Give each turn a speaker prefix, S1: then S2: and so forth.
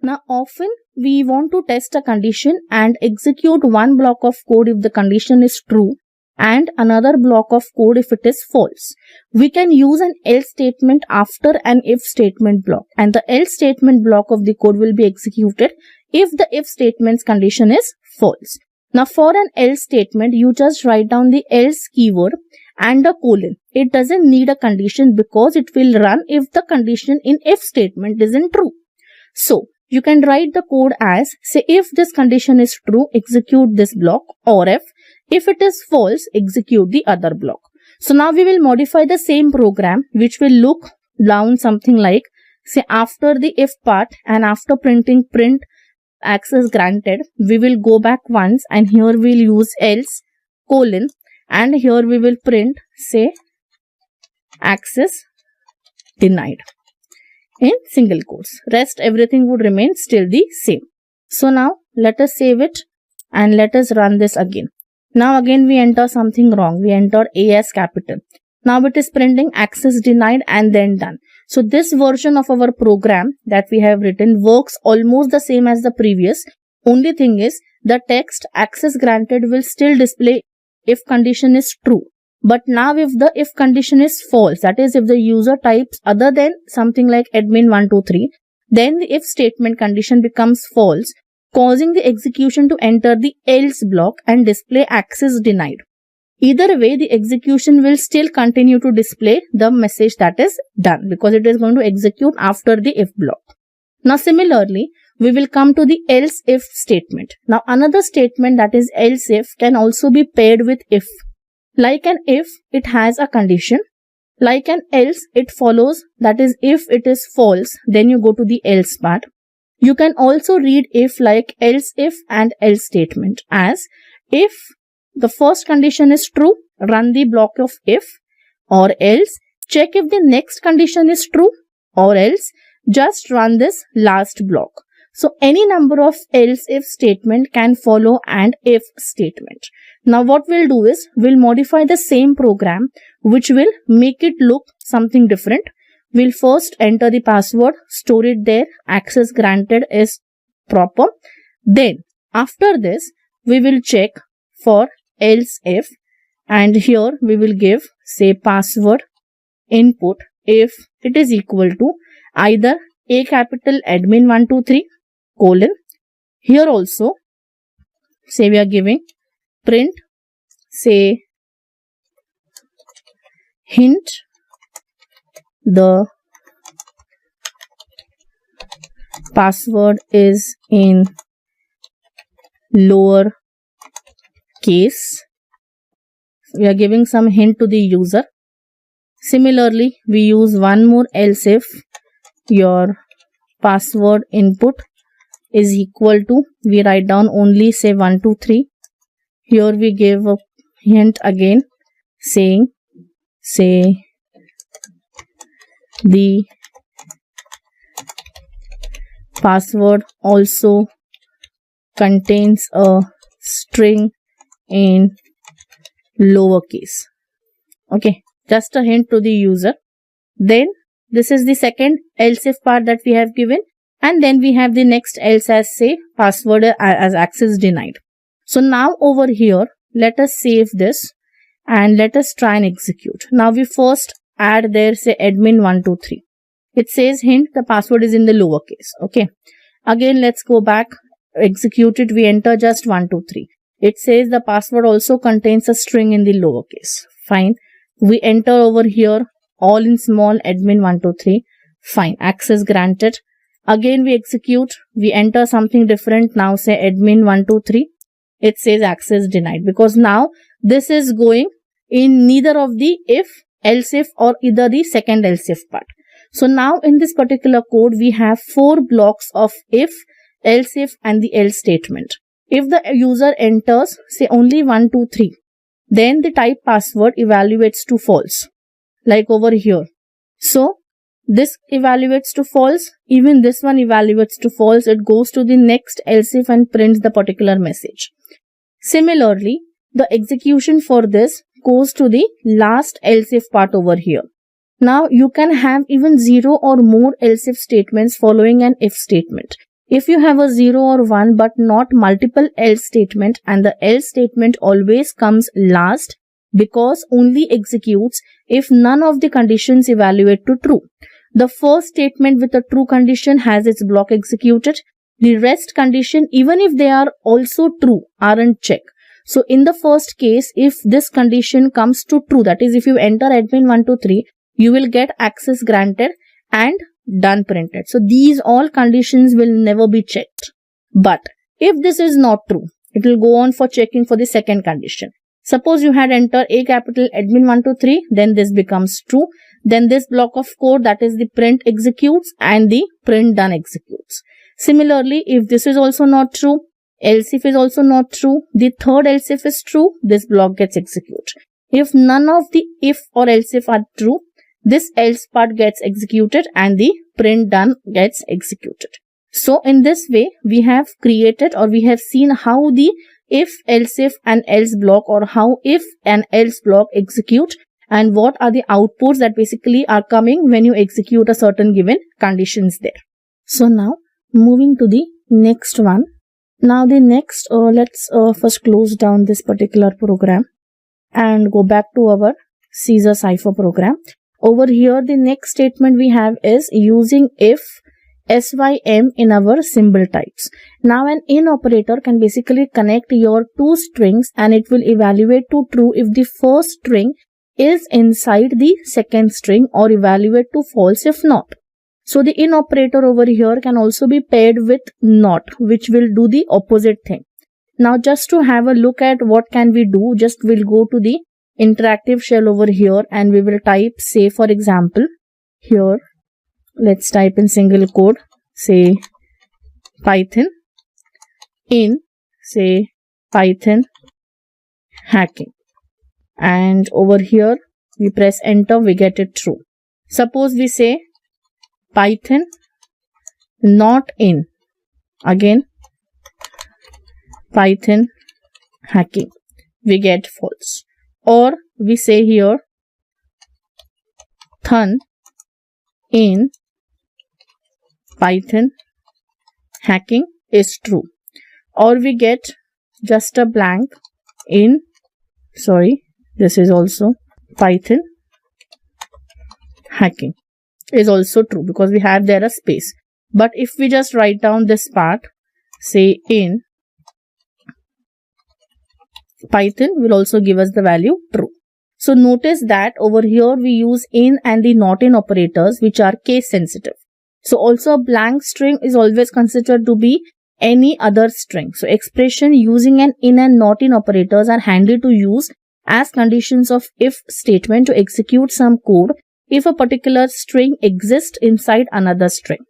S1: Now often we want to test a condition and execute one block of code if the condition is true and another block of code if it is false. We can use an else statement after an if statement block, and the else statement block of the code will be executed if the if statement's condition is false. Now for an else statement, you just write down the else keyword and a colon. It doesn't need a condition because it will run if the condition in if statement isn't true. So you can write the code as, say, if this condition is true, execute this block, or if it is false, execute the other block. So now we will modify the same program, which will look down something like, say, after the if part and after printing print access granted, we will go back once and here we'll use else colon and here we will print, say, access denied in single quotes. Rest everything would remain still the same. So now let us save it and let us run this again. Now again we enter something wrong. We enter A as capital. Now it is printing access denied and then done. So this version of our program that we have written works almost the same as the previous. Only thing is the text access granted will still display if condition is true. But now if the if condition is false, that is if the user types other than something like admin123, then the if statement condition becomes false, causing the execution to enter the else block and display access denied. Either way, the execution will still continue to display the message that is done because it is going to execute after the if block. Now similarly, we will come to the else if statement. Now another statement, that is else if, can also be paired with if. Like an if, it has a condition. Like an else, it follows, that is if it is false, then you go to the else part. You can also read if like else if and else statement as, if the first condition is true, run the block of if, or else check if the next condition is true, or else just run this last block. So any number of else if statement can follow an if statement. Now what we'll do is we'll modify the same program which will make it look something different. We'll first enter the password, store it there, access granted is proper. Then after this we will check for else if, and here we will give, say, password input if it is equal to either a capital admin123 colon. Here also, say we are giving print, say, hint the password is in lower case. We are giving some hint to the user. Similarly, we use one more else if your password input is equal to, we write down only, say, 123. Here we give a hint again saying, say, the password also contains a string in lowercase. Okay, just a hint to the user. Then this is the second else if part that we have given, and then we have the next else as, say, password as access denied. So now over here, let us save this and let us try and execute. Now we first add there, say, admin123. It says hint the password is in the lowercase. Okay, again let's go back, execute it. We enter just 123. It says the password also contains a string in the lowercase. Fine. We enter over here all in small admin123. Fine. Access granted. Again we execute. We enter something different. Now say admin123. It says access denied because now this is going in neither of the if, else if, or either the second else if part. So now in this particular code we have 4 blocks of if, else if and the else statement. If the user enters, say, only 1, 2, 3, then the type password evaluates to false, like over here. So this evaluates to false, even this one evaluates to false. It goes to the next else if and prints the particular message. Similarly, the execution for this goes to the last else if part over here. Now you can have even 0 or more else if statements following an if statement. If you have a 0 or 1 but not multiple else statement, and the else statement always comes last because only executes if none of the conditions evaluate to true. The first statement with a true condition has its block executed. The rest condition, even if they are also true, aren't checked. So in the first case, if this condition comes to true, that is if you enter admin123, you will get access granted and done printed. So these all conditions will never be checked. But if this is not true, it will go on for checking for the second condition. Suppose you had entered A capital admin123, then this becomes true. Then this block of code, that is the print, executes and the print done executes. Similarly, if this is also not true, else if is also not true, the third else if is true, this block gets executed. If none of the if or else if are true, this else part gets executed and the print done gets executed. So in this way, we have created or we have seen how the if, else if and else block, or how if and else block execute, and what are the outputs that basically are coming when you execute a certain given conditions there. So now moving to the next one. Now the next, let's first close down this particular program and go back to our Caesar cipher program. Over here, the next statement we have is using if SYM in our symbol types. Now an in operator can basically connect your two strings and it will evaluate to true if the first string is inside the second string, or evaluate to false if not. So the in operator over here can also be paired with not, which will do the opposite thing. Now just to have a look at what can we do, just we'll go to the interactive shell over here and we will type, say for example, here let's type in single quote, say Python in, say Python hacking, and over here we press enter, we get it true. Suppose we say Python not in, again Python hacking, we get false. Or we say here Thun in Python hacking is true, or we get just a blank in, sorry, this is also Python hacking is also true because we have there a space. But if we just write down this part, say in Python, will also give us the value true. So notice that over here we use in and the not in operators, which are case sensitive. So also a blank string is always considered to be any other string. So expression using an in and not in operators are handy to use as conditions of if statement to execute some code if a particular string exists inside another string.